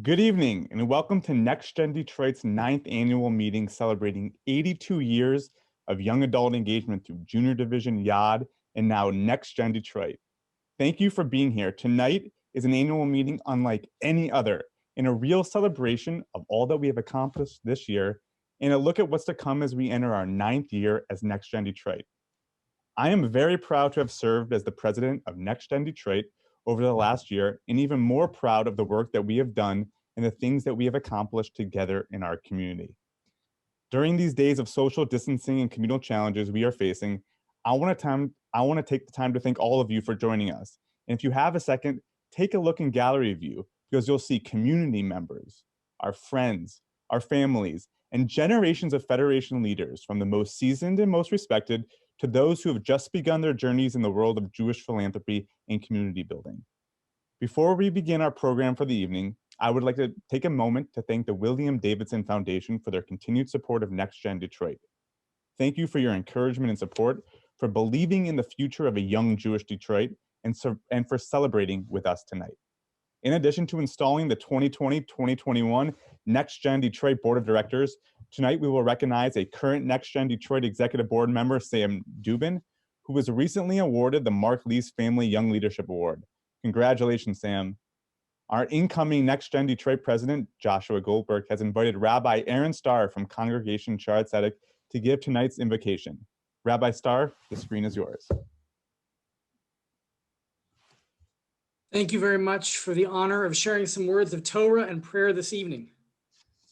Good evening and welcome to NEXTGen Detroit's 9th annual meeting celebrating 82 years of young adult engagement through Junior Division YAD and now NEXTGen Detroit. Thank you for being here. Tonight is an annual meeting unlike any other and a real celebration of all that we have accomplished this year and a look at what's to come as we enter our 9th year as NEXTGen Detroit. I am very proud to have served as the president of NEXTGen Detroit over the last year, and even more proud of the work that we have done and the things that we have accomplished together in our community. During these days of social distancing and communal challenges we are facing, I want to take the time to thank all of you for joining us. And if you have a second, take a look in gallery view because you'll see community members, our friends, our families, and generations of Federation leaders from the most seasoned and most respected to those who have just begun their journeys in the world of Jewish philanthropy and community building. Before we begin our program for the evening, I would like to take a moment to thank the William Davidson Foundation for their continued support of NEXTGen Detroit. Thank you for your encouragement and support, for believing in the future of a young Jewish Detroit, and for celebrating with us tonight. In addition to installing the 2020-2021 NEXTGen Detroit Board of Directors, tonight we will recognize a current NEXTGen Detroit Executive Board member, Sammy Duben, who was recently awarded the Mark Lease Family Young Leadership Award. Congratulations, Sam. Our incoming NEXTGen Detroit President, Joshua Goldberg, has invited Rabbi Aaron Starr from Congregation Shaare Zedek to give tonight's invocation. Rabbi Starr, the screen is yours. Thank you very much for the honor of sharing some words of Torah and prayer this evening.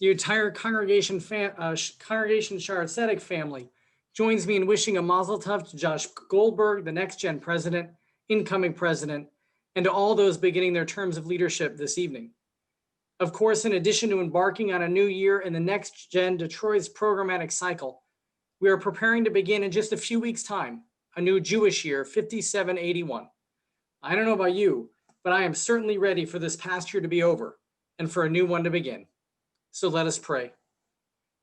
The entire Congregation Shaare Zedek family joins me in wishing a mazel tov to Josh Goldberg, the NEXTGen president, incoming president, and to all those beginning their terms of leadership this evening. Of course, in addition to embarking on a new year in the NEXTGen Detroit's programmatic cycle, we are preparing to begin in just a few weeks' time, a new Jewish year, 5781. I don't know about you, but I am certainly ready for this past year to be over and for a new one to begin. So let us pray.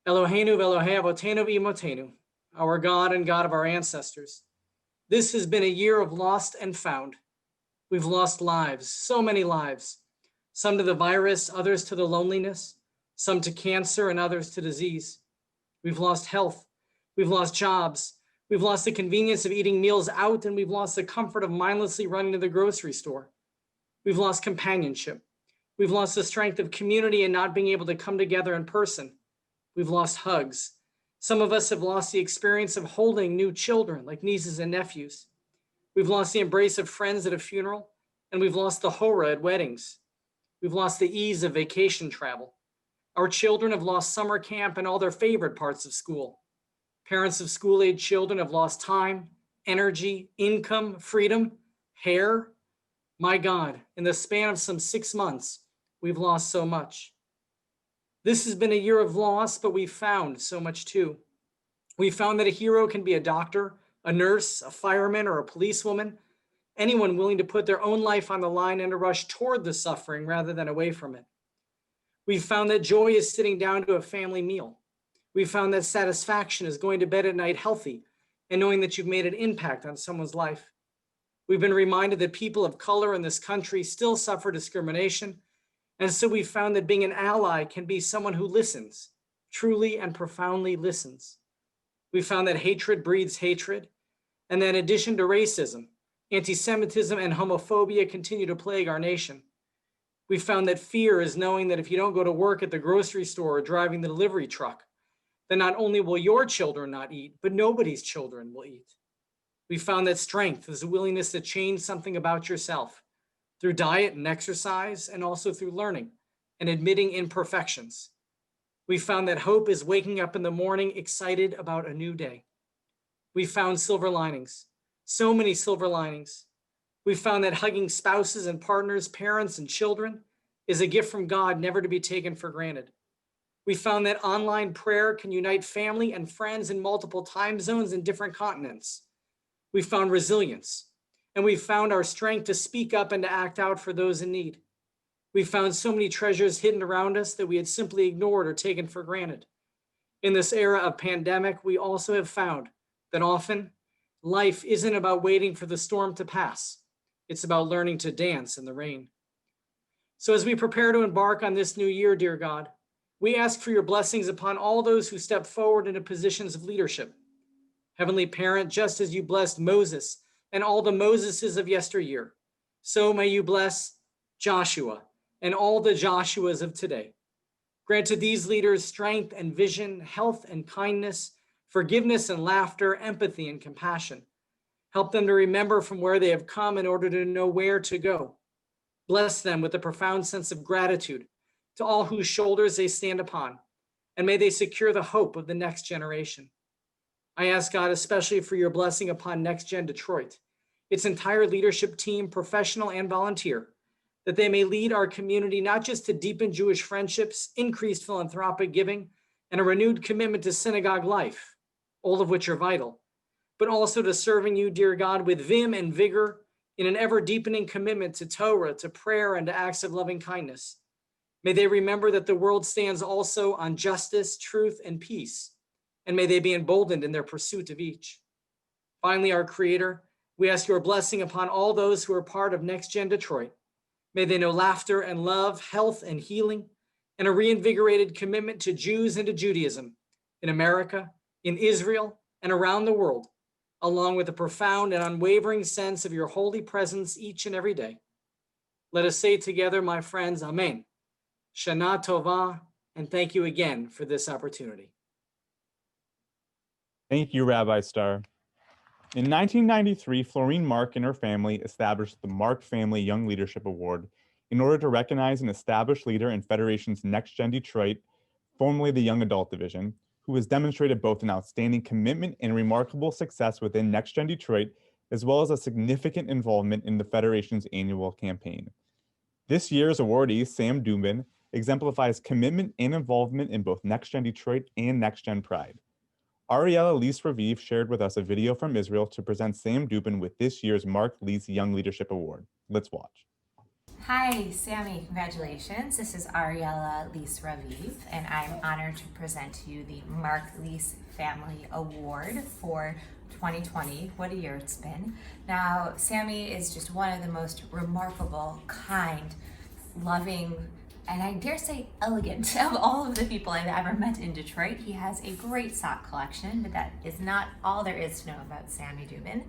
Eloheinu v'Elohei avotenu v'imotenu, our God and God of our ancestors. This has been a year of lost and found. We've lost lives, so many lives, some to the virus, others to the loneliness, some to cancer and others to disease. We've lost health, we've lost jobs, we've lost the convenience of eating meals out, and we've lost the comfort of mindlessly running to the grocery store. We've lost companionship. We've lost the strength of community and not being able to come together in person. We've lost hugs. Some of us have lost the experience of holding new children like nieces and nephews. We've lost the embrace of friends at a funeral, and we've lost the hora at weddings. We've lost the ease of vacation travel. Our children have lost summer camp and all their favorite parts of school. Parents of school-age children have lost time, energy, income, freedom, hair. My God, in the span of some 6 months, we've lost so much. This has been a year of loss, but we've found so much too. We found that a hero can be a doctor, a nurse, a fireman, or a policewoman, anyone willing to put their own life on the line and to rush toward the suffering rather than away from it. We've found that joy is sitting down to a family meal. We've found that satisfaction is going to bed at night healthy and knowing that you've made an impact on someone's life. We've been reminded that people of color in this country still suffer discrimination, and so we've found that being an ally can be someone who listens, truly and profoundly listens. We found that hatred breeds hatred, and that in addition to racism, anti-Semitism and homophobia continue to plague our nation. We found that fear is knowing that if you don't go to work at the grocery store or driving the delivery truck, then not only will your children not eat, but nobody's children will eat. We found that strength is a willingness to change something about yourself through diet and exercise, and also through learning and admitting imperfections. We found that hope is waking up in the morning excited about a new day. We found silver linings, so many silver linings. We found that hugging spouses and partners, parents and children is a gift from God never to be taken for granted. We found that online prayer can unite family and friends in multiple time zones and different continents. We found resilience, and we found our strength to speak up and to act out for those in need. We found so many treasures hidden around us that we had simply ignored or taken for granted. In this era of pandemic, we also have found that often life isn't about waiting for the storm to pass. It's about learning to dance in the rain. So as we prepare to embark on this new year, dear God, we ask for your blessings upon all those who step forward into positions of leadership. Heavenly Parent, just as you blessed Moses and all the Moseses of yesteryear, so may you bless Joshua and all the Joshuas of today. Grant to these leaders strength and vision, health and kindness, forgiveness and laughter, empathy and compassion. Help them to remember from where they have come in order to know where to go. Bless them with a profound sense of gratitude to all whose shoulders they stand upon, and may they secure the hope of the next generation. I ask God especially for your blessing upon NEXTGen Detroit, its entire leadership team, professional and volunteer, that they may lead our community not just to deepen Jewish friendships, increased philanthropic giving, and a renewed commitment to synagogue life, all of which are vital, but also to serving you, dear God, with vim and vigor in an ever-deepening commitment to Torah, to prayer, and to acts of loving kindness. May they remember that the world stands also on justice, truth, and peace, and may they be emboldened in their pursuit of each. Finally, our Creator, we ask your blessing upon all those who are part of NEXTGen Detroit. May they know laughter and love, health and healing, and a reinvigorated commitment to Jews and to Judaism in America, in Israel, and around the world, along with a profound and unwavering sense of your holy presence each and every day. Let us say together, my friends, Amen. Shana Tova, and thank you again for this opportunity. Thank you, Rabbi Starr. In 1993, Florine Marc and her family established the Marc Family Young Leadership Award in order to recognize an established leader in Federation's NEXTGen Detroit, formerly the Young Adult Division, who has demonstrated both an outstanding commitment and remarkable success within NEXTGen Detroit, as well as a significant involvement in the Federation's annual campaign. This year's awardee, Sam Duben, exemplifies commitment and involvement in both NEXTGen Detroit and NEXTGen Pride. Ariella Lease Raviv shared with us a video from Israel to present Sam Duben with this year's Marc Lease Young Leadership Award. Let's watch. Hi, Sammy, congratulations. This is Ariella Lease Raviv, and I'm honored to present to you the Marc Lease Family Award for 2020. What a year it's been. Now, Sammy is just one of the most remarkable, kind, loving, and I dare say elegant of all of the people I've ever met in Detroit. He has a great sock collection, but that is not all there is to know about Sammy Duben.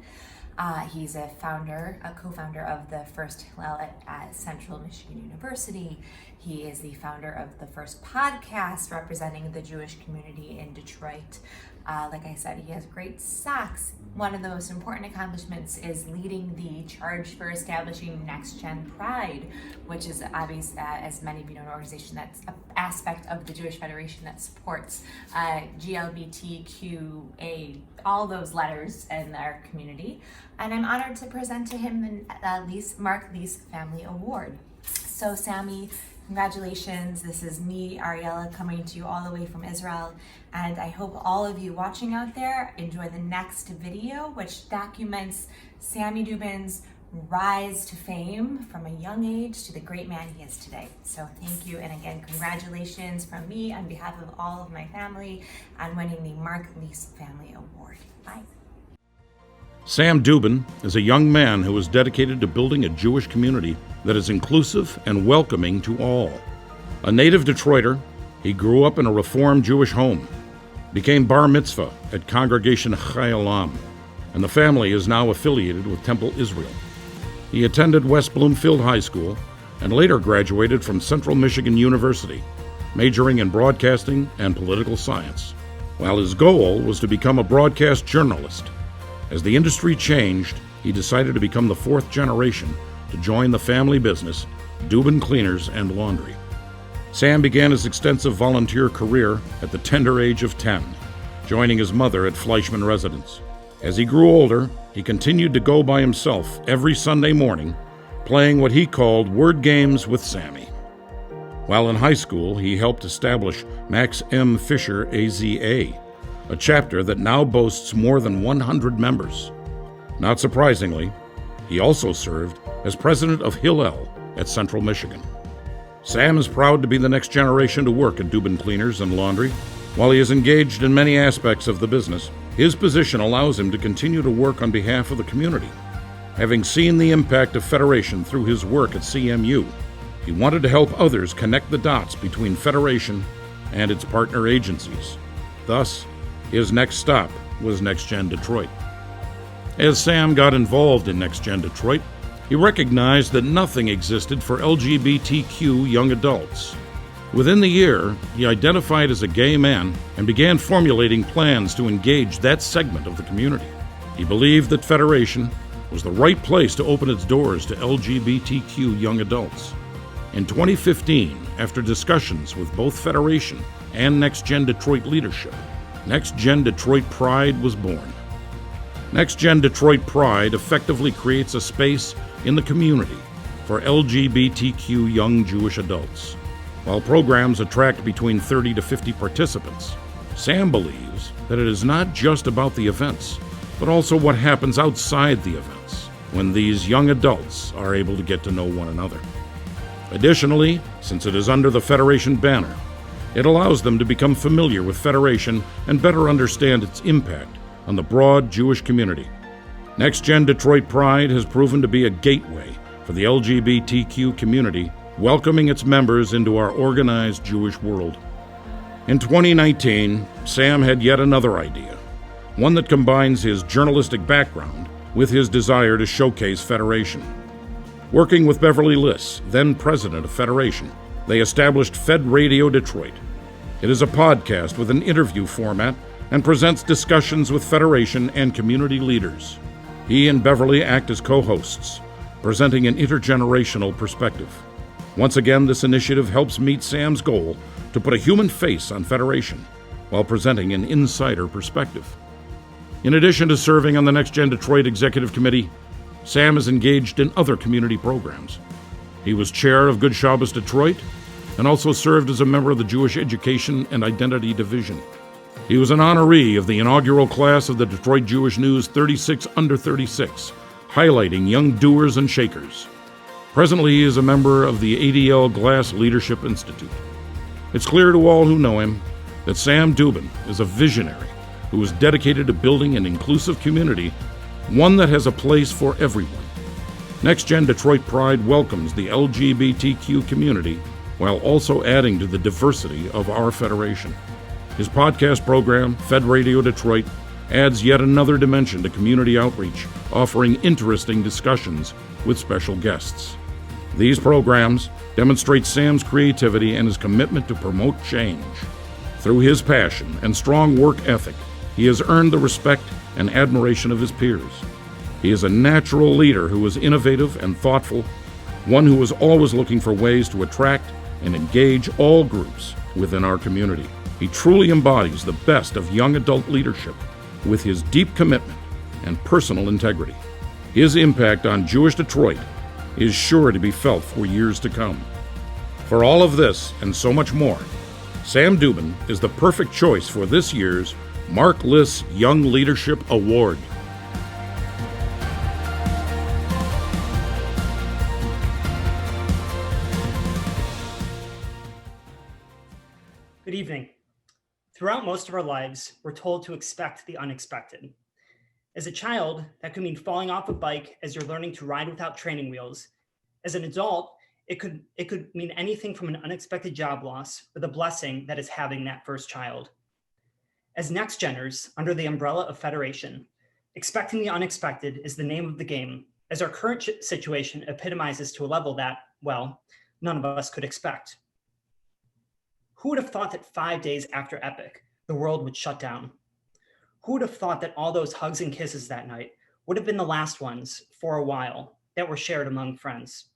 He's a co-founder of the first Hillel at Central Michigan University. He is the founder of the first podcast representing the Jewish community in Detroit. Like I said, he has great socks. One of the most important accomplishments is leading the charge for establishing NEXTGen Pride, which is obvious, as many of you know, an organization that's an aspect of the Jewish Federation that supports GLBTQA, all those letters in our community. And I'm honored to present to him the Marc Lease Family Award. So Sammy, congratulations. This is me, Ariella, coming to you all the way from Israel. And I hope all of you watching out there enjoy the next video, which documents Sammy Duben's rise to fame from a young age to the great man he is today. So thank you. And again, congratulations from me on behalf of all of my family on winning the Marc Lease Family Award. Bye. Sam Duben is a young man who is dedicated to building a Jewish community that is inclusive and welcoming to all. A native Detroiter, he grew up in a Reform Jewish home, became bar mitzvah at Congregation Chai Olam, and the family is now affiliated with Temple Israel. He attended West Bloomfield High School and later graduated from Central Michigan University, majoring in broadcasting and political science. While his goal was to become a broadcast journalist, as the industry changed, he decided to become the fourth generation to join the family business, Duben Cleaners and Laundry. Sam began his extensive volunteer career at the tender age of 10, joining his mother at Fleischman Residence. As he grew older, he continued to go by himself every Sunday morning, playing what he called word games with Sammy. While in high school, he helped establish Max M. Fisher AZA, a chapter that now boasts more than 100 members. Not surprisingly, he also served as president of Hillel at Central Michigan. Sam is proud to be the next generation to work at Duben Cleaners and Laundry. While he is engaged in many aspects of the business, his position allows him to continue to work on behalf of the community. Having seen the impact of Federation through his work at CMU, He wanted to help others connect the dots between Federation and its partner agencies. Thus, his next stop was NEXTGen Detroit. As Sam got involved in NEXTGen Detroit, he recognized that nothing existed for LGBTQ young adults. Within the year, he identified as a gay man and began formulating plans to engage that segment of the community. He believed that Federation was the right place to open its doors to LGBTQ young adults. In 2015, after discussions with both Federation and NEXTGen Detroit leadership, NEXTGen Detroit Pride was born. NEXTGen Detroit Pride effectively creates a space in the community for LGBTQ young Jewish adults. While programs attract between 30 to 50 participants, Sam believes that it is not just about the events, but also what happens outside the events when these young adults are able to get to know one another. Additionally, since it is under the Federation banner, it allows them to become familiar with Federation and better understand its impact on the broad Jewish community. NEXTGen Detroit Pride has proven to be a gateway for the LGBTQ community, welcoming its members into our organized Jewish world. In 2019, Sam had yet another idea, one that combines his journalistic background with his desire to showcase Federation. Working with Beverly Liss, then president of Federation, they established Fed Radio Detroit. It is a podcast with an interview format and presents discussions with Federation and community leaders. He and Beverly act as co-hosts, presenting an intergenerational perspective. Once again, this initiative helps meet Sam's goal to put a human face on Federation while presenting an insider perspective. In addition to serving on the NEXTGen Detroit Executive Committee, Sam is engaged in other community programs. He was chair of Good Shabbos Detroit and also served as a member of the Jewish Education and Identity Division. He was an honoree of the inaugural class of the Detroit Jewish News 36 Under 36, highlighting young doers and shakers. Presently, he is a member of the ADL Glass Leadership Institute. It's clear to all who know him that Sam Duben is a visionary who is dedicated to building an inclusive community, one that has a place for everyone. NEXTGen Detroit Pride welcomes the LGBTQ community while also adding to the diversity of our Federation. His podcast program, Fed Radio Detroit, adds yet another dimension to community outreach, offering interesting discussions with special guests. These programs demonstrate Sam's creativity and his commitment to promote change. Through his passion and strong work ethic, he has earned the respect and admiration of his peers. He is a natural leader who is innovative and thoughtful, one who is always looking for ways to attract and engage all groups within our community. He truly embodies the best of young adult leadership with his deep commitment and personal integrity. His impact on Jewish Detroit is sure to be felt for years to come. For all of this and so much more, Sam Duben is the perfect choice for this year's Marc Liss Young Leadership Award. Good evening. Throughout most of our lives, we're told to expect the unexpected. As a child, that could mean falling off a bike as you're learning to ride without training wheels. As an adult, it could mean anything from an unexpected job loss or the blessing that is having that first child. As NEXTGeners, under the umbrella of Federation, expecting the unexpected is the name of the game, as our current situation epitomizes to a level that, well, none of us could expect. Who would have thought that 5 days after Epic, the world would shut down? Who would have thought that all those hugs and kisses that night would have been the last ones for a while that were shared among friends?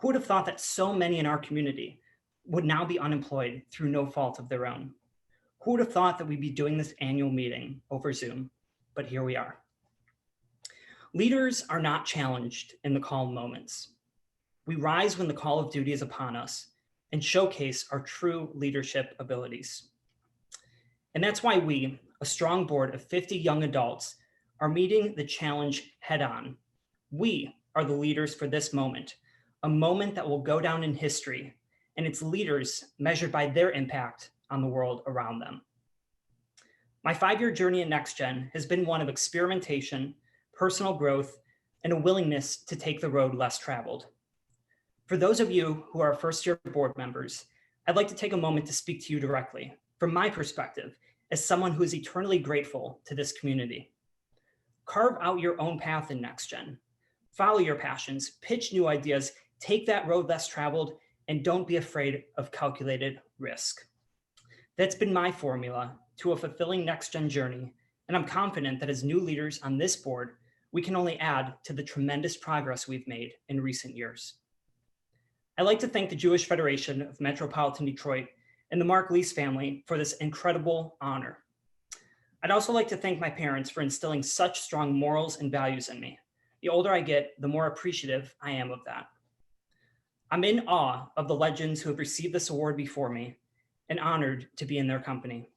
Who would have thought that so many in our community would now be unemployed through no fault of their own? Who would have thought that we'd be doing this annual meeting over Zoom? But here we are. Leaders are not challenged in the calm moments. We rise when the call of duty is upon us and showcase our true leadership abilities. And that's why we, a strong board of 50 young adults, are meeting the challenge head on. We are the leaders for this moment, a moment that will go down in history, and its leaders measured by their impact on the world around them. My 5-year journey in NEXTGen has been one of experimentation, personal growth, and a willingness to take the road less traveled. For those of you who are first-year board members, I'd like to take a moment to speak to you directly, from my perspective, as someone who is eternally grateful to this community. Carve out your own path in NextGen. Follow your passions, pitch new ideas, take that road less traveled, and don't be afraid of calculated risk. That's been my formula to a fulfilling NextGen journey, and I'm confident that as new leaders on this board, we can only add to the tremendous progress we've made in recent years. I'd like to thank the Jewish Federation of Metropolitan Detroit and the Marc Lease family for this incredible honor. I'd also like to thank my parents for instilling such strong morals and values in me. The older I get, the more appreciative I am of that. I'm in awe of the legends who have received this award before me and honored to be in their company.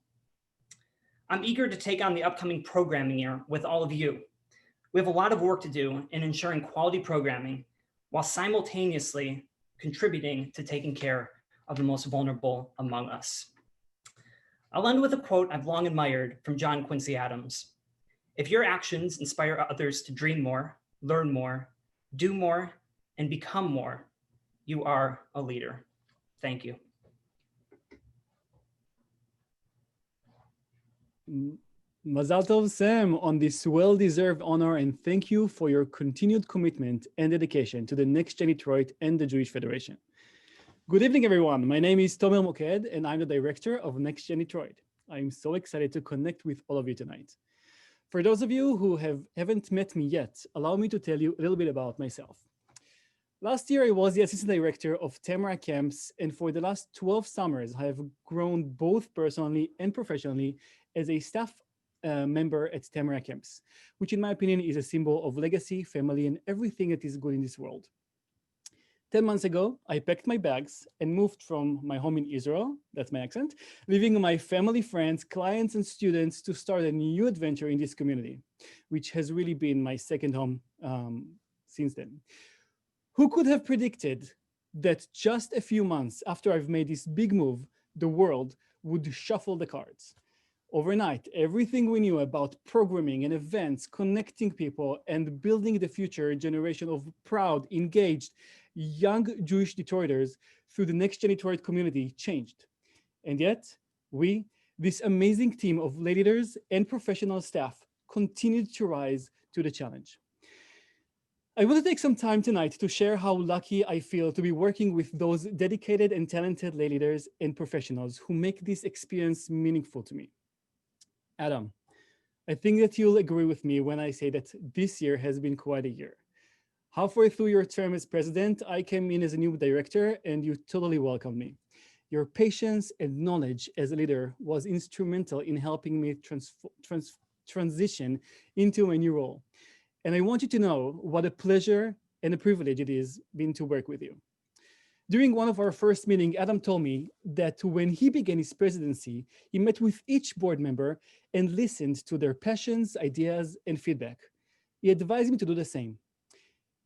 I'm eager to take on the upcoming programming year with all of you. We have a lot of work to do in ensuring quality programming while simultaneously contributing to taking care of the most vulnerable among us. I'll end with a quote I've long admired from John Quincy Adams. If your actions inspire others to dream more, learn more, do more, and become more, you are a leader. Thank you. Mazal Tov, Sam, on this well-deserved honor, and thank you for your continued commitment and dedication to the NextGen Detroit and the Jewish Federation. Good evening, everyone. My name is Tomer Moked, and I'm the director of NextGen Detroit. I'm so excited to connect with all of you tonight. For those of you who haven't met me yet, allow me to tell you a little bit about myself. Last year, I was the assistant director of Tamara Camps, and for the last 12 summers, I have grown both personally and professionally as a staff member at Tamara Camps, which in my opinion is a symbol of legacy, family, and everything that is good in this world. 10 months ago, I packed my bags and moved from my home in Israel, that's my accent, leaving my family, friends, clients, and students to start a new adventure in this community, which has really been my second home since then. Who could have predicted that just a few months after I've made this big move, the world would shuffle the cards? Overnight, everything we knew about programming and events, connecting people, and building the future generation of proud, engaged, young Jewish Detroiters through the NextGen Detroit community changed. And yet, we, this amazing team of leaders and professional staff, continued to rise to the challenge. I want to take some time tonight to share how lucky I feel to be working with those dedicated and talented leaders and professionals who make this experience meaningful to me. Adam, I think that you'll agree with me when I say that this year has been quite a year. Halfway through your term as president, I came in as a new director and you totally welcomed me. Your patience and knowledge as a leader was instrumental in helping me transition into a new role. And I want you to know what a pleasure and a privilege it is been to work with you. During one of our first meetings, Adam told me that when he began his presidency, he met with each board member and listened to their passions, ideas, and feedback. He advised me to do the same.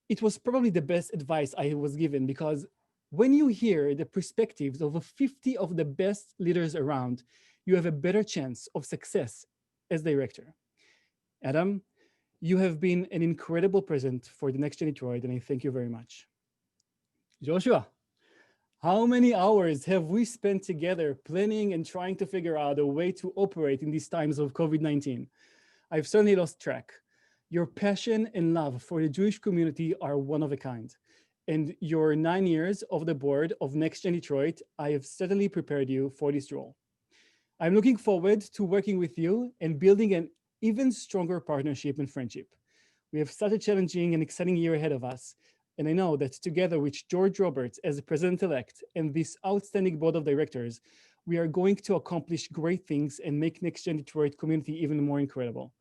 It was probably the best advice I was given because when you hear the perspectives of 50 of the best leaders around, you have a better chance of success as director. Adam, you have been an incredible present for the NextGen Detroit, and I thank you very much. Joshua, how many hours have we spent together planning and trying to figure out a way to operate in these times of COVID-19? I've certainly lost track. Your passion and love for the Jewish community are one of a kind. And your 9 years of the board of NextGen Detroit, I have certainly prepared you for this role. I'm looking forward to working with you and building an even stronger partnership and friendship. We have such a challenging and exciting year ahead of us. And I know that together with George Roberts as the president-elect and this outstanding board of directors, we are going to accomplish great things and make NextGen Detroit community even more incredible.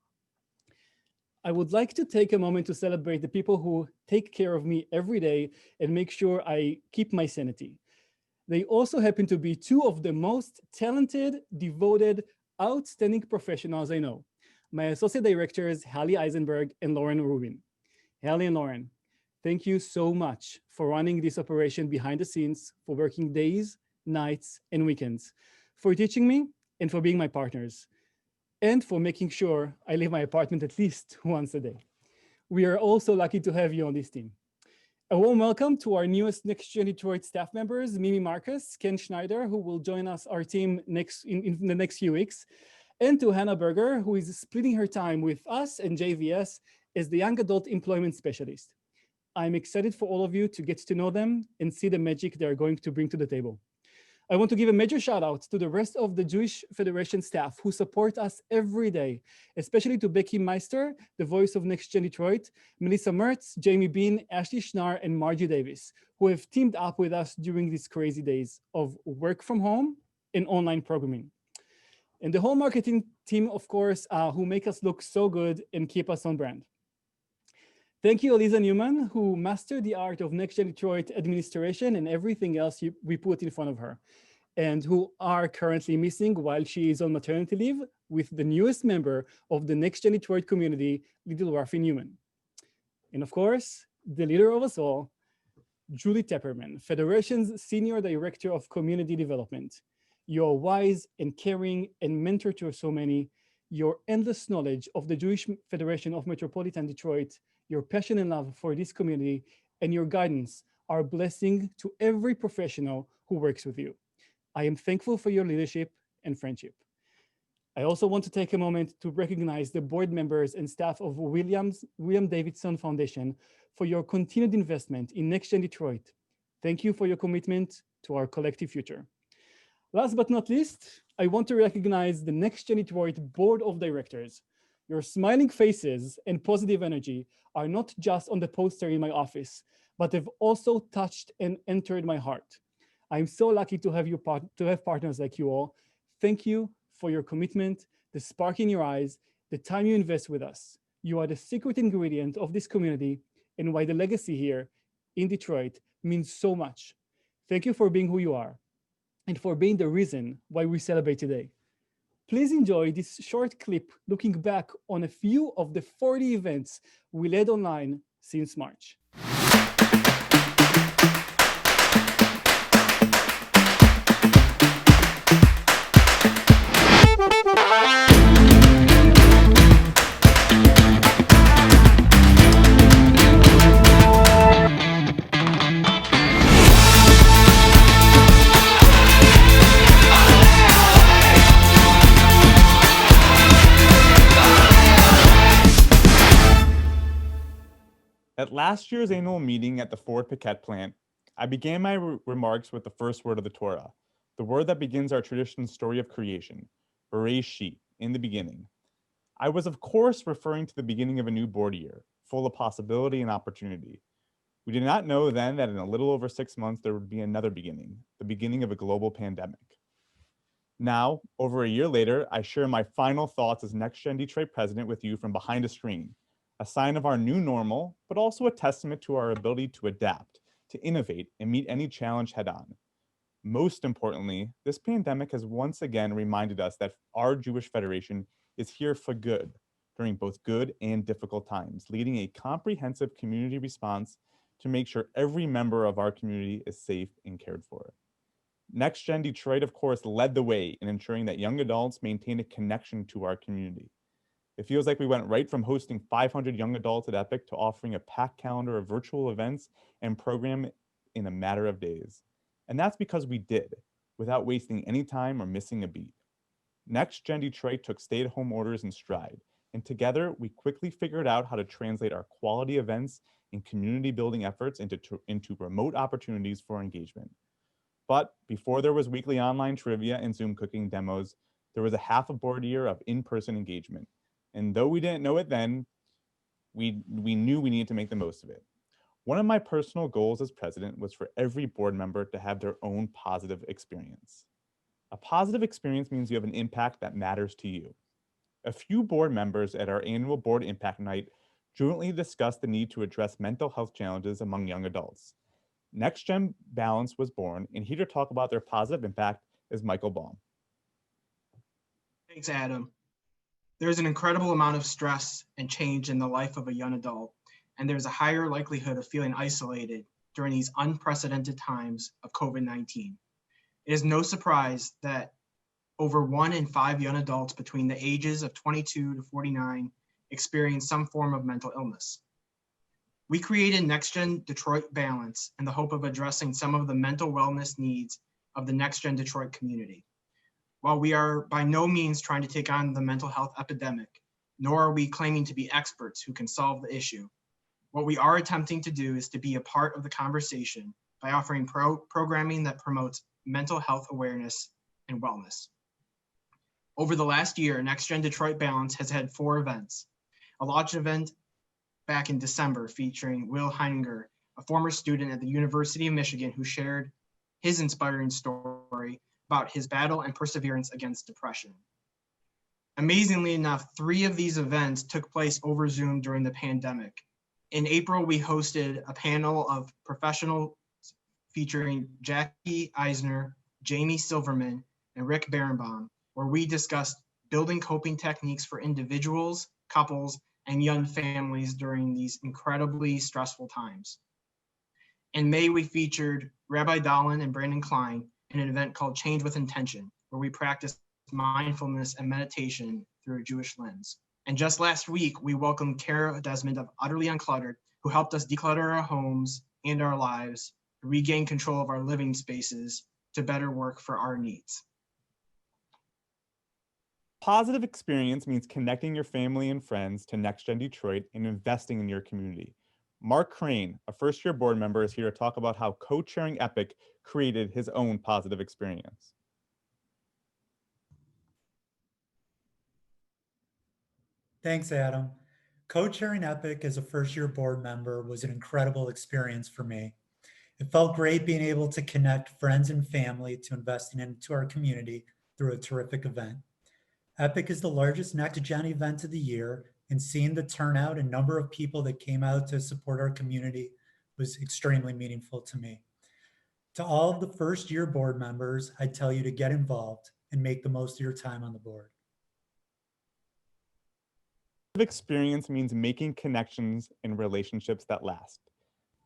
I would like to take a moment to celebrate the people who take care of me every day and make sure I keep my sanity. They also happen to be two of the most talented, devoted, outstanding professionals I know. My associate directors, Hallie Eisenberg and Lauren Rubin. Hallie and Lauren, thank you so much for running this operation behind the scenes, for working days, nights, and weekends, for teaching me and for being my partners, and for making sure I leave my apartment at least once a day. We are also lucky to have you on this team. A warm welcome to our newest NEXTGen Detroit staff members, Mimi Marcus, Ken Schneider, who will join our team in the next few weeks, and to Hannah Berger, who is splitting her time with us and JVS as the Young Adult Employment Specialist. I'm excited for all of you to get to know them and see the magic they're going to bring to the table. I want to give a major shout out to the rest of the Jewish Federation staff who support us every day, especially to Becky Meister, the voice of NEXTGen Detroit, Melissa Mertz, Jamie Bean, Ashley Schnarr, and Margie Davis, who have teamed up with us during these crazy days of work from home and online programming. And the whole marketing team, of course, who make us look so good and keep us on brand. Thank you, Eliza Newman, who mastered the art of NEXTGen Detroit administration and everything else we put in front of her, and who are currently missing while she is on maternity leave with the newest member of the NEXTGen Detroit community, little Rafi Newman. And of course, the leader of us all, Julie Tepperman, Federation's Senior Director of Community Development. You're wise and caring and mentor to so many. Your endless knowledge of the Jewish Federation of Metropolitan Detroit, your passion and love for this community, and your guidance are a blessing to every professional who works with you. I am thankful for your leadership and friendship. I also want to take a moment to recognize the board members and staff of William Davidson Foundation for your continued investment in NEXTGen Detroit. Thank you for your commitment to our collective future. Last but not least, I want to recognize the NEXTGen Detroit Board of Directors. Your smiling faces and positive energy are not just on the poster in my office, but have also touched and entered my heart. I'm so lucky to have partners like you all. Thank you for your commitment, the spark in your eyes, the time you invest with us. You are the secret ingredient of this community and why the legacy here in Detroit means so much. Thank you for being who you are and for being the reason why we celebrate today. Please enjoy this short clip looking back on a few of the 40 events we led online since March. At last year's annual meeting at the Ford Piquette plant, I began my remarks with the first word of the Torah, the word that begins our tradition story of creation, Bereshit, in the beginning. I was, of course, referring to the beginning of a new board year, full of possibility and opportunity. We did not know then that in a little over 6 months, there would be another beginning, the beginning of a global pandemic. Now, over a year later, I share my final thoughts as NEXTGen Detroit president with you from behind a screen, a sign of our new normal, but also a testament to our ability to adapt, to innovate, and meet any challenge head on. Most importantly, this pandemic has once again reminded us that our Jewish Federation is here for good during both good and difficult times, leading a comprehensive community response to make sure every member of our community is safe and cared for. NEXTGen Detroit, of course, led the way in ensuring that young adults maintain a connection to our community. It feels like we went right from hosting 500 young adults at Epic to offering a packed calendar of virtual events and program in a matter of days. And that's because we did, without wasting any time or missing a beat. NEXTGen Detroit took stay-at-home orders in stride, and together we quickly figured out how to translate our quality events and community building efforts into remote opportunities for engagement. But before there was weekly online trivia and Zoom cooking demos, there was a half a board year of in-person engagement. And though we didn't know it then, we knew we needed to make the most of it. One of my personal goals as president was for every board member to have their own positive experience. A positive experience means you have an impact that matters to you. A few board members at our annual board impact night jointly discussed the need to address mental health challenges among young adults. NEXTGen Balance was born, and here to talk about their positive impact is Michael Baum. Thanks, Adam. There's an incredible amount of stress and change in the life of a young adult, and there's a higher likelihood of feeling isolated during these unprecedented times of COVID-19. It is no surprise that over 1 in 5 young adults between the ages of 22 to 49 experience some form of mental illness. We created NEXTGen Detroit Balance in the hope of addressing some of the mental wellness needs of the NEXTGen Detroit community. While we are by no means trying to take on the mental health epidemic, nor are we claiming to be experts who can solve the issue, what we are attempting to do is to be a part of the conversation by offering programming that promotes mental health awareness and wellness. Over the last year, NEXTGen Detroit Balance has had 4 events. A launch event back in December featuring Will Heininger, a former student at the University of Michigan who shared his inspiring story about his battle and perseverance against depression. Amazingly enough, 3 of these events took place over Zoom during the pandemic. In April, we hosted a panel of professionals featuring Jackie Eisner, Jamie Silverman, and Rick Berenbaum, where we discussed building coping techniques for individuals, couples, and young families during these incredibly stressful times. In May, we featured Rabbi Dahlin and Brandon Klein in an event called Change with Intention, where we practiced mindfulness and meditation through a Jewish lens. And just last week, we welcomed Kara Desmond of Utterly Uncluttered, who helped us declutter our homes and our lives, regain control of our living spaces to better work for our needs. Positive experience means connecting your family and friends to NEXTGen Detroit and investing in your community. Marc Crane, a first-year board member, is here to talk about how co-chairing Epic created his own positive experience. Thanks, Adam. Co-chairing Epic as a first-year board member was an incredible experience for me. It felt great being able to connect friends and family to investing into our community through a terrific event. Epic is the largest NEXTGen event of the year, and seeing the turnout and number of people that came out to support our community was extremely meaningful to me. To all of the first-year board members, I tell you to get involved and make the most of your time on the board. Experience means making connections and relationships that last.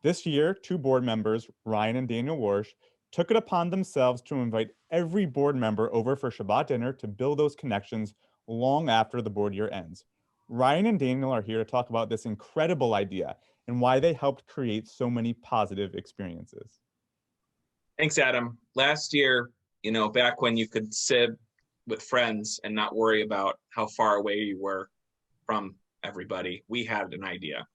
This year, 2 board members, Ryan and Daniel Warsh, took it upon themselves to invite every board member over for Shabbat dinner to build those connections long after the board year ends. Ryan and Daniel are here to talk about this incredible idea and why they helped create so many positive experiences. Thanks, Adam. Last year, back when you could sit with friends and not worry about how far away you were from everybody, we had an idea.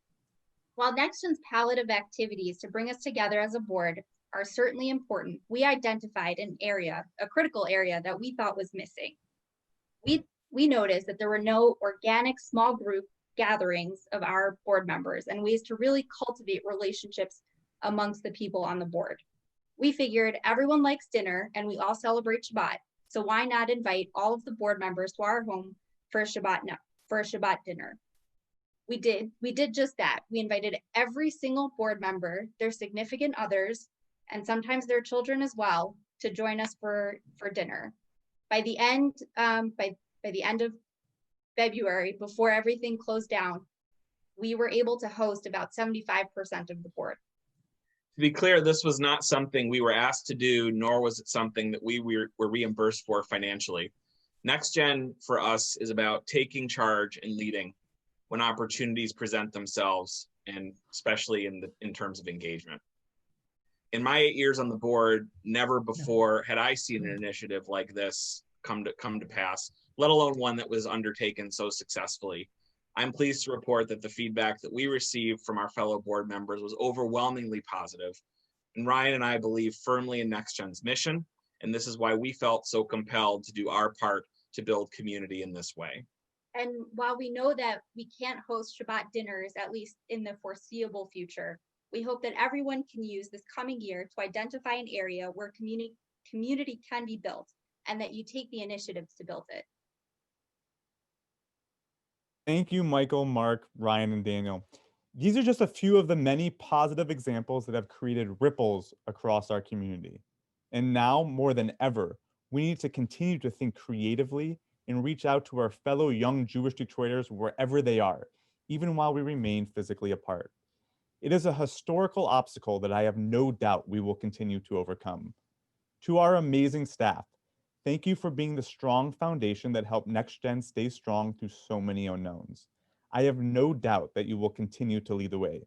While NEXTGen's palette of activities to bring us together as a board are certainly important, we identified a critical area that we thought was missing. We noticed that there were no organic small group gatherings of our board members and ways to really cultivate relationships amongst the people on the board. We figured everyone likes dinner and we all celebrate Shabbat, so why not invite all of the board members to our home for a Shabbat dinner? We did just that. We invited every single board member, their significant others, and sometimes their children as well, to join us for dinner. By the end of February, before everything closed down, we were able to host about 75% of the board. To be clear, this was not something we were asked to do, nor was it something that we were reimbursed for financially. NEXTGen for us is about taking charge and leading when opportunities present themselves, and especially in terms of engagement. In my 8 years on the board, never before had I seen an initiative like this come to pass, let alone one that was undertaken so successfully. I'm pleased to report that the feedback that we received from our fellow board members was overwhelmingly positive. And Ryan and I believe firmly in NEXTGen's mission, and this is why we felt so compelled to do our part to build community in this way. And while we know that we can't host Shabbat dinners, at least in the foreseeable future, we hope that everyone can use this coming year to identify an area where community can be built, and that you take the initiatives to build it. Thank you, Michael, Mark, Ryan, and Daniel. These are just a few of the many positive examples that have created ripples across our community. And now, more than ever, we need to continue to think creatively and reach out to our fellow young Jewish Detroiters wherever they are, even while we remain physically apart. It is a historical obstacle that I have no doubt we will continue to overcome. To our amazing staff, thank you for being the strong foundation that helped NEXTGen stay strong through so many unknowns. I have no doubt that you will continue to lead the way.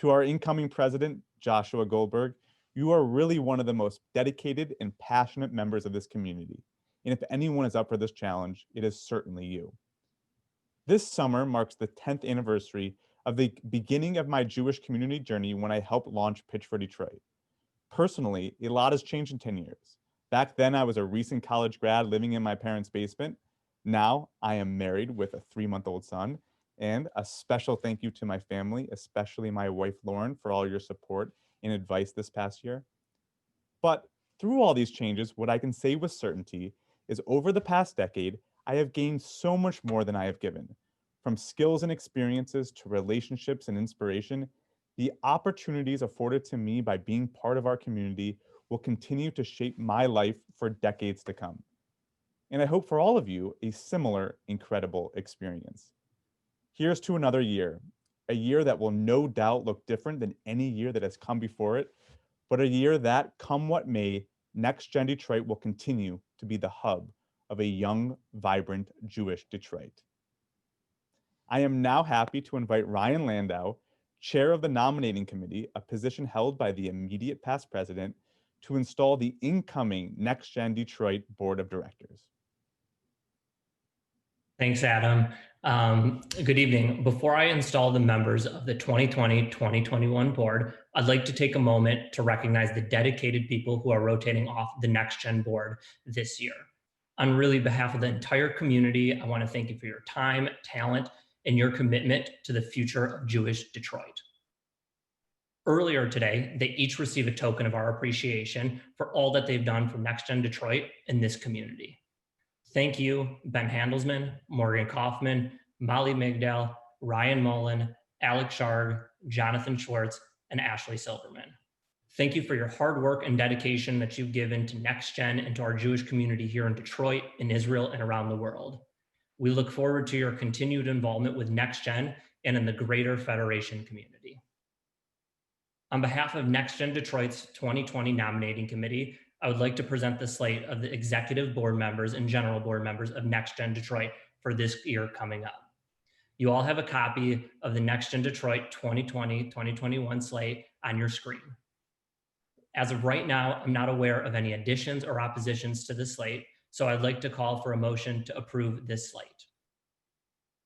To our incoming president, Joshua Goldberg, you are really one of the most dedicated and passionate members of this community. And if anyone is up for this challenge, it is certainly you. This summer marks the 10th anniversary of the beginning of my Jewish community journey when I helped launch Pitch for Detroit. Personally, a lot has changed in 10 years. Back then, I was a recent college grad living in my parents' basement. Now, I am married with a 3-month-old son. And a special thank you to my family, especially my wife, Lauren, for all your support and advice this past year. But through all these changes, what I can say with certainty is over the past decade, I have gained so much more than I have given. From skills and experiences to relationships and inspiration, the opportunities afforded to me by being part of our community will continue to shape my life for decades to come. And I hope for all of you a similar incredible experience. Here's to another year, a year that will no doubt look different than any year that has come before it, but a year that, come what may, NEXTGen Detroit will continue to be the hub of a young, vibrant Jewish Detroit. I am now happy to invite Ryan Landau, chair of the nominating committee, a position held by the immediate past president, to install the incoming NEXTGen Detroit Board of Directors. Thanks, Adam. Good evening. Before I install the members of the 2020-2021 board, I'd like to take a moment to recognize the dedicated people who are rotating off the NEXTGen board this year. On really behalf of the entire community, I want to thank you for your time, talent, and your commitment to the future of Jewish Detroit. Earlier today, they each receive a token of our appreciation for all that they've done for NEXTGen Detroit and this community. Thank you, Ben Handelsman, Morgan Kaufman, Molly Migdal, Ryan Mullen, Alex Sharg, Jonathan Schwartz, and Ashley Silverman. Thank you for your hard work and dedication that you've given to NEXTGen and to our Jewish community here in Detroit, in Israel, and around the world. We look forward to your continued involvement with NEXTGen and in the greater Federation community. On behalf of NEXTGen Detroit's 2020 nominating committee, I would like to present the slate of the executive board members and general board members of NEXTGen Detroit for this year coming up. You all have a copy of the NEXTGen Detroit 2020-2021 slate on your screen. As of right now, I'm not aware of any additions or oppositions to the slate, so I'd like to call for a motion to approve this slate.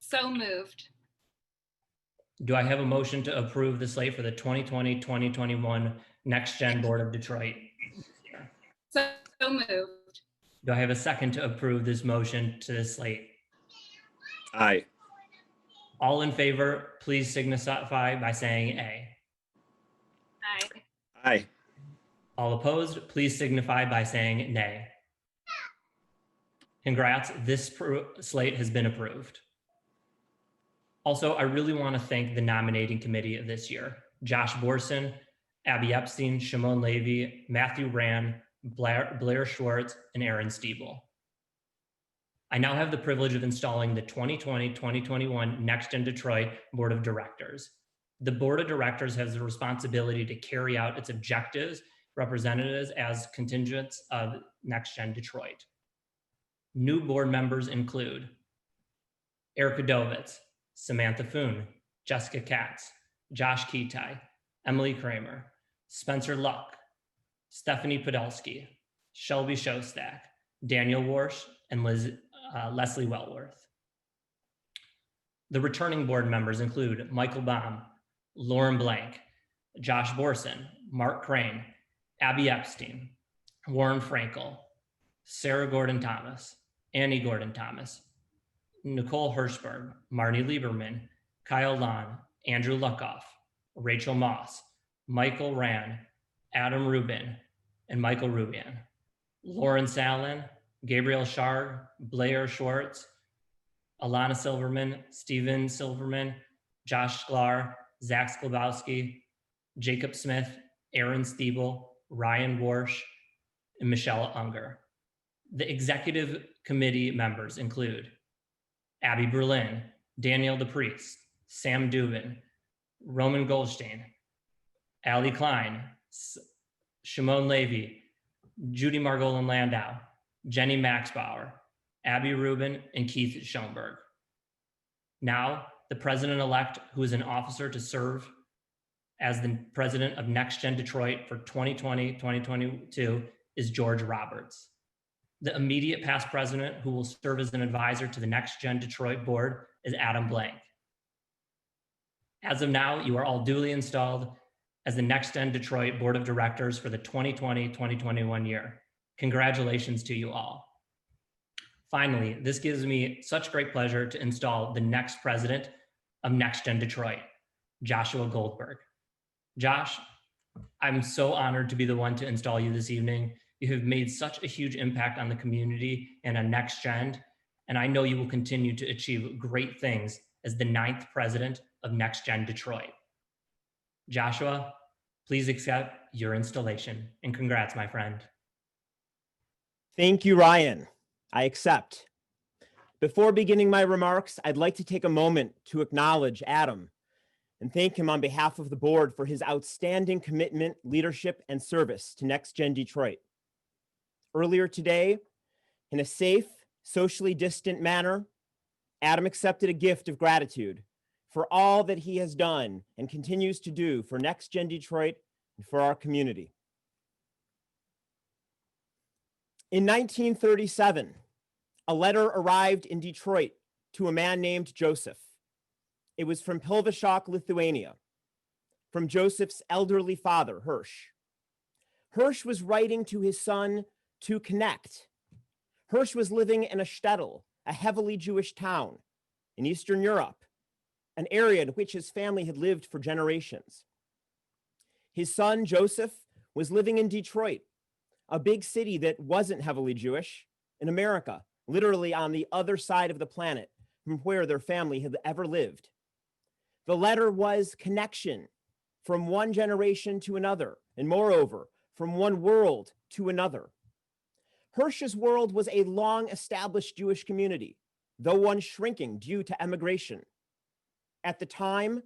So moved. Do I have a motion to approve the slate for the 2020-2021 NEXTGen Board of Detroit? So moved. Do I have a second to approve this motion to this slate? Aye. All in favor, please signify by saying aye. Aye. Aye. All opposed, please signify by saying nay. Congrats, this slate has been approved. Also, I really want to thank the nominating committee of this year: Josh Borson, Abi Epstein, Shimon Levy, Matthew Rand, Blair Schwartz, and Aaron Stiebel. I now have the privilege of installing the 2020-2021 NEXTGen Detroit Board of Directors. The Board of Directors has the responsibility to carry out its objectives, representatives as contingents of NEXTGen Detroit. New board members include Erica Dovitz, Samantha Foon, Jessica Katz, Josh Ketai, Emily Kramer, Spencer Luck, Stephanie Podolsky, Shelby Shostak, Daniel Warsh, and Leslie Wellworth. The returning board members include Michael Baum, Lauren Blanck, Josh Borson, Marc Crane, Abi Epstein, Warren Frenkel, Sarah Gordon-Thomas, Annie Gordon-Thomas, Nicole Hirschberg, Marnie Lieberman, Kyle Lahn, Andrew Luckoff, Rachel Moss, Michael Rand, Adam Rubin, and Michael Rubian, Lauren Sallin, Gabriel Sharg, Blair Schwartz, Alana Silverman, Steven Silverman, Josh Sklar, Zach Sklobowski, Jacob Smith, Aaron Stiebel, Ryan Warsh, and Michelle Unger. The executive committee members include Abi Berlin, Danielle DePriest, Sam Duben, Roman Golshteyn, Allison Klein, Shimon Levy, Judy Margolin Landau, Jennie Maxbauer, Abby Rubin, and Keith Schonberger. Now, the president-elect, who is an officer to serve as the president of NEXTGen Detroit for 2020-2022 is George Roberts. The immediate past president who will serve as an advisor to the NEXTGen Detroit board is Adam Blanck. As of now, you are all duly installed as the NEXTGen Detroit Board of Directors for the 2020-2021 year. Congratulations to you all. Finally, this gives me such great pleasure to install the next president of NEXTGen Detroit, Joshua Goldberg. Josh, I'm so honored to be the one to install you this evening. You have made such a huge impact on the community and on NEXTGen, and I know you will continue to achieve great things as the 9th president of NEXTGen Detroit. Joshua, please accept your installation, and congrats, my friend. Thank you, Ryan. I accept. Before beginning my remarks, I'd like to take a moment to acknowledge Adam and thank him on behalf of the board for his outstanding commitment, leadership, and service to NEXTGen Detroit. Earlier today, in a safe, socially distant manner, Adam accepted a gift of gratitude for all that he has done and continues to do for NEXTGen Detroit and for our community. In 1937, a letter arrived in Detroit to a man named Joseph. It was from Pilvashok, Lithuania, from Joseph's elderly father, Hirsch. Hirsch was writing to his son to connect. Hirsch was living in a shtetl, a heavily Jewish town in Eastern Europe, an area in which his family had lived for generations. His son, Joseph, was living in Detroit, a big city that wasn't heavily Jewish, in America, literally on the other side of the planet from where their family had ever lived. The letter was connection from one generation to another, and moreover, from one world to another. Hirsch's world was a long-established Jewish community, though one shrinking due to emigration. At the time,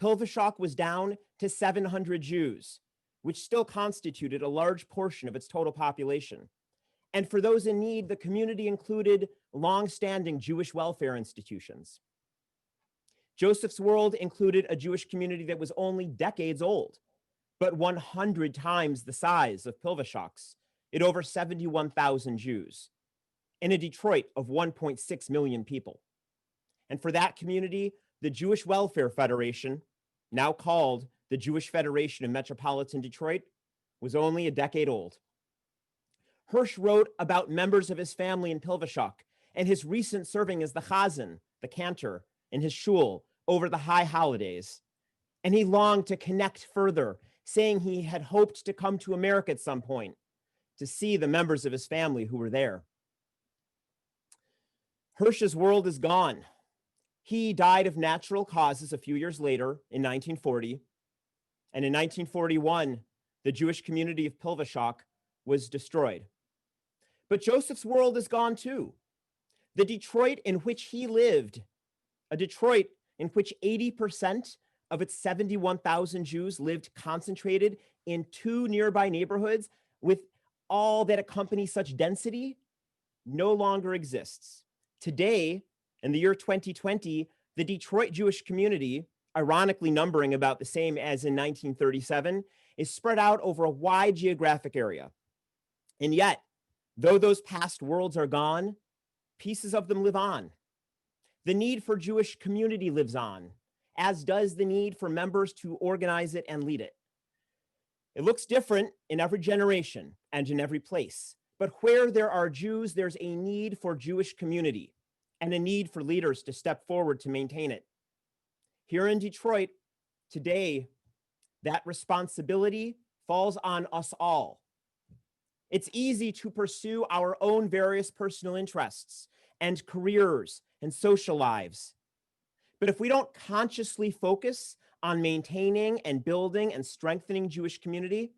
Pilvashok was down to 700 Jews, which still constituted a large portion of its total population. And for those in need, the community included long-standing Jewish welfare institutions. Joseph's world included a Jewish community that was only decades old, but 100 times the size of Pilvashok's, at over 71,000 Jews, in a Detroit of 1.6 million people. And for that community, the Jewish Welfare Federation, now called the Jewish Federation of Metropolitan Detroit, was only a decade old. Hirsch wrote about members of his family in Pilvashok and his recent serving as the chazan, the cantor, in his shul over the high holidays. And he longed to connect further, saying he had hoped to come to America at some point to see the members of his family who were there. Hirsch's world is gone. He died of natural causes a few years later in 1940. And in 1941, the Jewish community of Pilvashok was destroyed. But Joseph's world is gone too. The Detroit in which he lived, a Detroit in which 80% of its 71,000 Jews lived concentrated in 2 nearby neighborhoods with all that accompanies such density, no longer exists. Today, in the year 2020, the Detroit Jewish community, ironically numbering about the same as in 1937, is spread out over a wide geographic area. And yet, though those past worlds are gone, pieces of them live on. The need for Jewish community lives on, as does the need for members to organize it and lead it. It looks different in every generation and in every place, but where there are Jews, there's a need for Jewish community and a need for leaders to step forward to maintain it. Here in Detroit, today, that responsibility falls on us all. It's easy to pursue our own various personal interests and careers and social lives. But if we don't consciously focus on maintaining and building and strengthening Jewish community,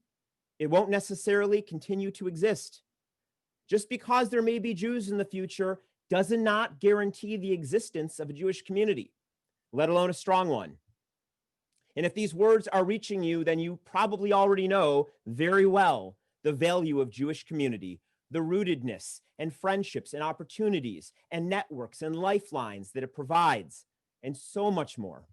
it won't necessarily continue to exist. Just because there may be Jews in the future does not guarantee the existence of a Jewish community, let alone a strong one. And if these words are reaching you, then you probably already know very well the value of Jewish community, the rootedness and friendships and opportunities and networks and lifelines that it provides, and so much more.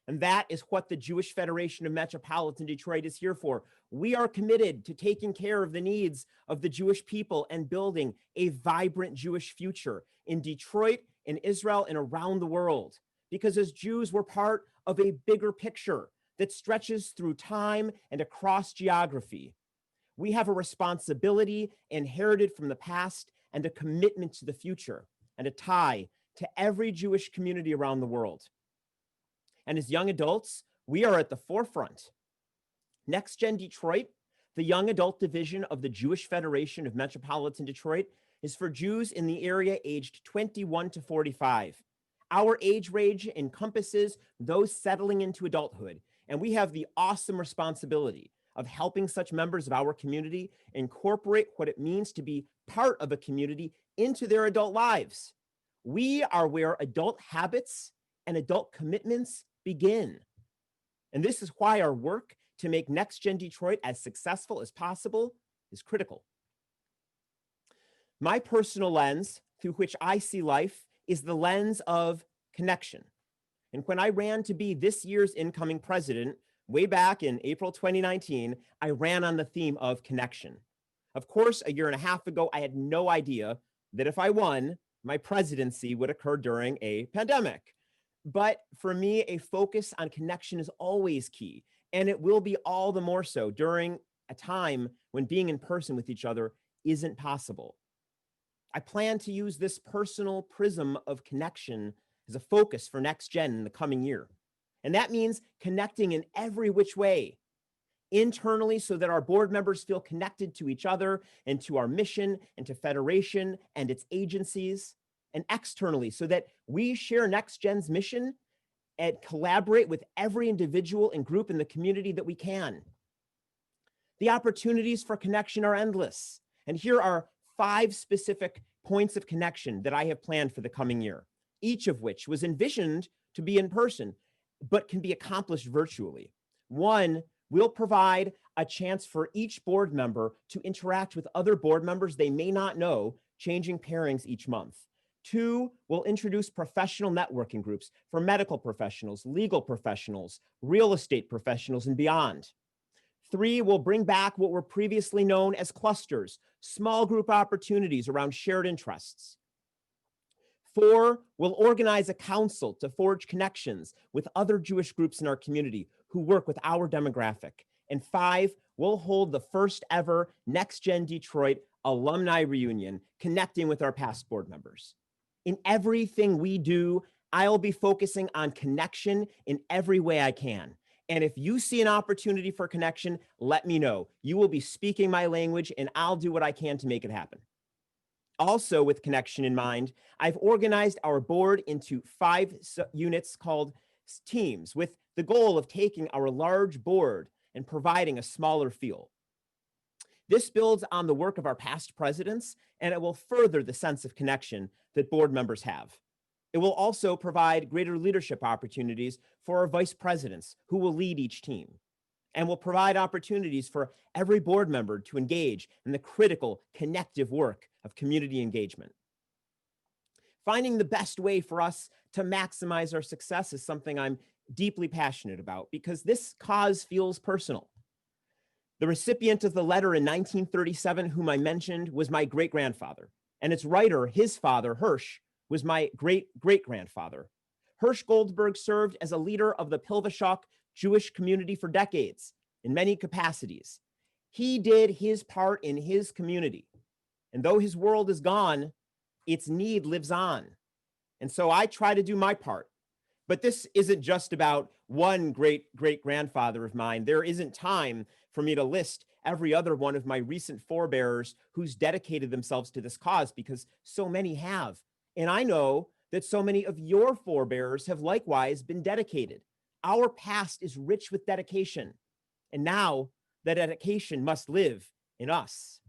And that is what the Jewish Federation of Metropolitan Detroit is here for. We are committed to taking care of the needs of the Jewish people and building a vibrant Jewish future in Detroit, in Israel, and around the world. Because as Jews, we're part of a bigger picture that stretches through time and across geography. We have a responsibility inherited from the past and a commitment to the future and a tie to every Jewish community around the world. And as young adults, we are at the forefront. NEXTGen Detroit, the young adult division of the Jewish Federation of Metropolitan Detroit, is for Jews in the area aged 21 to 45. Our age range encompasses those settling into adulthood, and we have the awesome responsibility of helping such members of our community incorporate what it means to be part of a community into their adult lives. We are where adult habits and adult commitments begin. And this is why our work to make NEXTGen Detroit as successful as possible is critical. My personal lens through which I see life is the lens of connection. And when I ran to be this year's incoming president, way back in April 2019, I ran on the theme of connection. Of course, a year and a half ago, I had no idea that if I won, my presidency would occur during a pandemic. But for me, a focus on connection is always key, and it will be all the more so during a time when being in person with each other isn't possible. I plan to use this personal prism of connection as a focus for NEXTGen in the coming year. And that means connecting in every which way. Internally, so that our board members feel connected to each other and to our mission and to Federation and its agencies. And externally, so that we share NEXTGen's mission and collaborate with every individual and group in the community that we can. The opportunities for connection are endless. And here are 5 specific points of connection that I have planned for the coming year, each of which was envisioned to be in person, but can be accomplished virtually. 1, we'll provide a chance for each board member to interact with other board members they may not know, changing pairings each month. 2, we'll introduce professional networking groups for medical professionals, legal professionals, real estate professionals, and beyond. 3, we'll bring back what were previously known as clusters, small group opportunities around shared interests. 4, we'll organize a council to forge connections with other Jewish groups in our community who work with our demographic. And 5, we'll hold the first ever NEXTGen Detroit alumni reunion, connecting with our past board members. In everything we do, I'll be focusing on connection in every way I can. And if you see an opportunity for connection, let me know. You will be speaking my language, and I'll do what I can to make it happen. Also, with connection in mind, I've organized our board into 5 units called teams, with the goal of taking our large board and providing a smaller feel. This builds on the work of our past presidents, and it will further the sense of connection that board members have. It will also provide greater leadership opportunities for our vice presidents who will lead each team, and will provide opportunities for every board member to engage in the critical connective work of community engagement. Finding the best way for us to maximize our success is something I'm deeply passionate about, because this cause feels personal. The recipient of the letter in 1937, whom I mentioned, was my great-grandfather, and its writer, his father, Hirsch, was my great-great-grandfather. Hirsch Goldberg served as a leader of the Pilvashok Jewish community for decades in many capacities. He did his part in his community, and though his world is gone, its need lives on. And so I try to do my part. But this isn't just about one great-great-grandfather of mine. There isn't time for me to list every other one of my recent forebearers who's dedicated themselves to this cause, because so many have. And I know that so many of your forebearers have likewise been dedicated. Our past is rich with dedication, and now that dedication must live in us.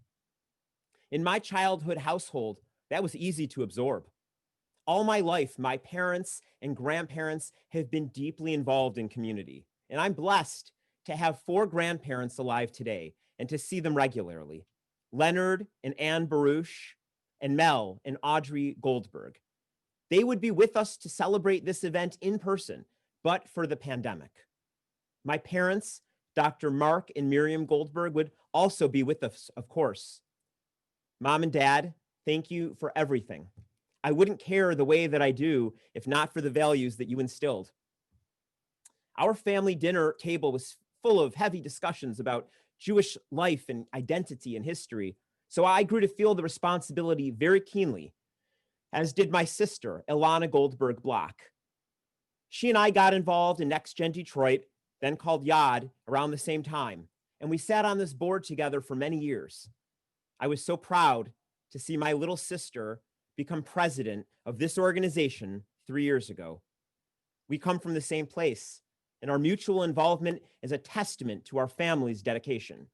In my childhood household, that was easy to absorb. All my life, my parents and grandparents have been deeply involved in community, and I'm blessed to have 4 grandparents alive today and to see them regularly: Leonard and Ann Baruch, and Mel and Audrey Goldberg. They would be with us to celebrate this event in person, but for the pandemic. My parents, Dr. Marc and Miriam Goldberg, would also be with us, of course. Mom and Dad, thank you for everything. I wouldn't care the way that I do if not for the values that you instilled. Our family dinner table was full of heavy discussions about Jewish life and identity and history, so I grew to feel the responsibility very keenly, as did my sister, Ilana Goldberg Blanck. She and I got involved in NEXTGen Detroit, then called YAD, around the same time, and we sat on this board together for many years. I was so proud to see my little sister become president of this organization 3 years ago. We come from the same place, and our mutual involvement is a testament to our family's dedication.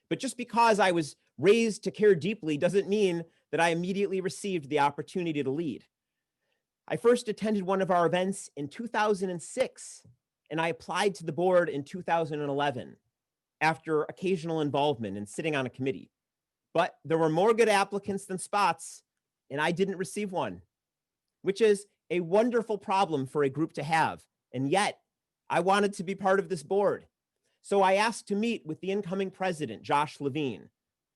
But just because I was raised to care deeply doesn't mean that I immediately received the opportunity to lead. I first attended one of our events in 2006, and I applied to the board in 2011 after occasional involvement and sitting on a committee. But there were more good applicants than spots, and I didn't receive one, which is a wonderful problem for a group to have. And yet, I wanted to be part of this board. So I asked to meet with the incoming president, Josh Levine.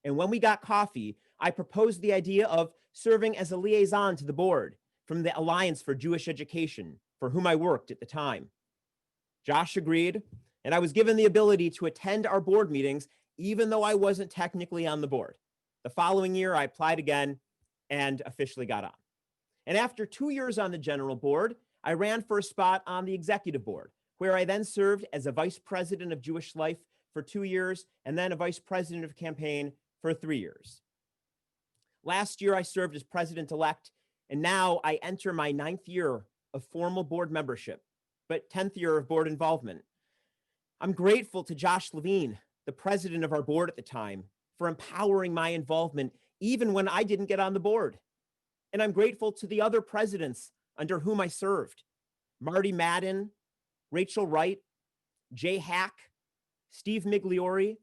And when we got coffee, I proposed the idea of serving as a liaison to the board from the Alliance for Jewish Education, for whom I worked at the time. Josh agreed, and I was given the ability to attend our board meetings, even though I wasn't technically on the board. The following year, I applied again and officially got on. And after 2 years on the general board, I ran for a spot on the executive board, where I then served as a vice president of Jewish life for 2 years, and then a vice president of campaign for 3 years. Last year, I served as president-elect, and now I enter my 9th year of formal board membership, but 10th year of board involvement. I'm grateful to Josh Levine, the president of our board at the time, for empowering my involvement even when I didn't get on the board. And I'm grateful to the other presidents under whom I served: Marty Madden, Rachel Wright, Jay Hack, Steve Migliori,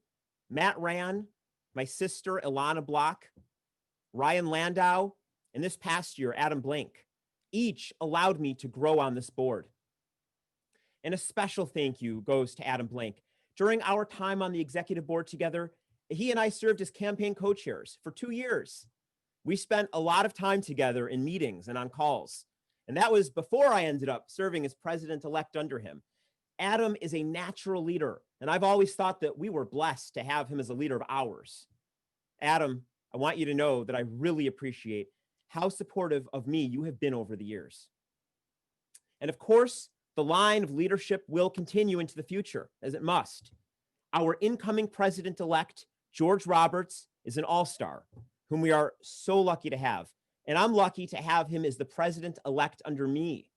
Matt Rand, my sister Ilana Block, Ryan Landau, and this past year, Adam Blanck. Each allowed me to grow on this board. And a special thank you goes to Adam Blanck. During our time on the executive board together, he and I served as campaign co-chairs for 2 years. We spent a lot of time together in meetings and on calls. And that was before I ended up serving as president-elect under him. Adam is a natural leader, and I've always thought that we were blessed to have him as a leader of ours. Adam, I want you to know that I really appreciate how supportive of me you have been over the years. And of course, the line of leadership will continue into the future, as it must. Our incoming president-elect, George Roberts, is an all-star, whom we are so lucky to have. And I'm lucky to have him as the president-elect under me.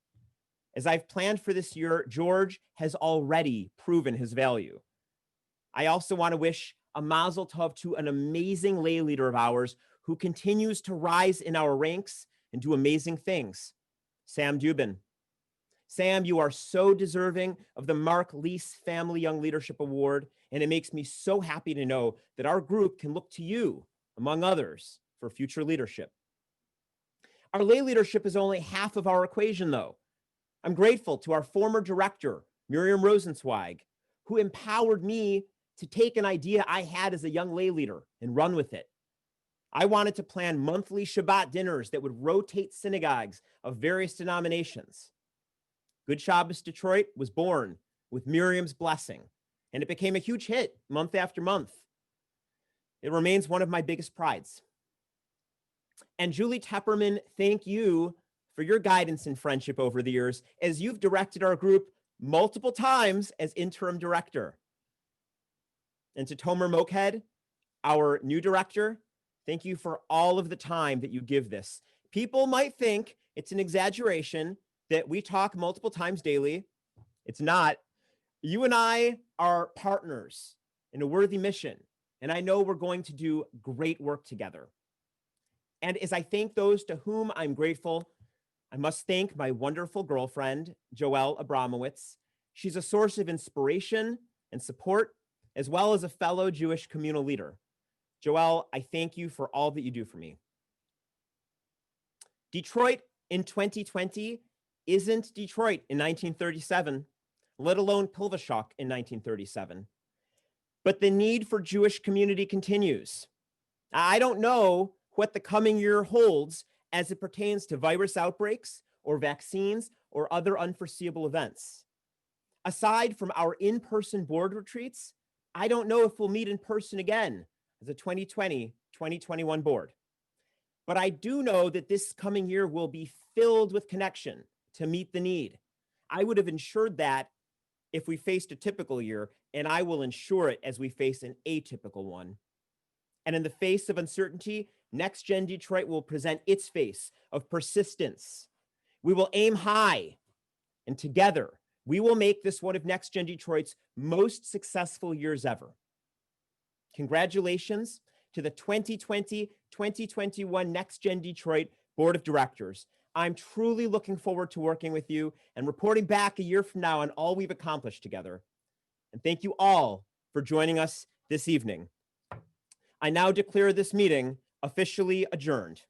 As I've planned for this year, George has already proven his value. I also want to wish a mazel tov to an amazing lay leader of ours who continues to rise in our ranks and do amazing things, Sam Duben. Sam, you are so deserving of the Marc Lease Family Young Leadership Award, and it makes me so happy to know that our group can look to you, among others, for future leadership. Our lay leadership is only half of our equation, though. I'm grateful to our former director, Miriam Rosenzweig, who empowered me to take an idea I had as a young lay leader and run with it. I wanted to plan monthly Shabbat dinners that would rotate synagogues of various denominations. Good Shabbos Detroit was born with Miriam's blessing, and it became a huge hit month after month. It remains one of my biggest prides. And Julie Tepperman, thank you for your guidance and friendship over the years, as you've directed our group multiple times as interim director. And to Tomer Mokhed, our new director, thank you for all of the time that you give this. People might think it's an exaggeration that we talk multiple times daily. It's not. You and I are partners in a worthy mission, and I know we're going to do great work together. And as I thank those to whom I'm grateful, I must thank my wonderful girlfriend, Joelle Abramowitz. She's a source of inspiration and support, as well as a fellow Jewish communal leader. Joelle, I thank you for all that you do for me. Detroit in 2020 isn't Detroit in 1937, let alone Pilvashok in 1937. But the need for Jewish community continues. I don't know what the coming year holds as it pertains to virus outbreaks or vaccines or other unforeseeable events. Aside from our in-person board retreats, I don't know if we'll meet in person again as a 2020-2021 board. But I do know that this coming year will be filled with connection to meet the need. I would have ensured that if we faced a typical year, and I will ensure it as we face an atypical one. And in the face of uncertainty, NEXTGen Detroit will present its face of persistence. We will aim high, and together, we will make this one of NEXTGen Detroit's most successful years ever. Congratulations to the 2020-2021 NEXTGen Detroit Board of Directors. I'm truly looking forward to working with you and reporting back a year from now on all we've accomplished together. And thank you all for joining us this evening. I now declare this meeting officially adjourned.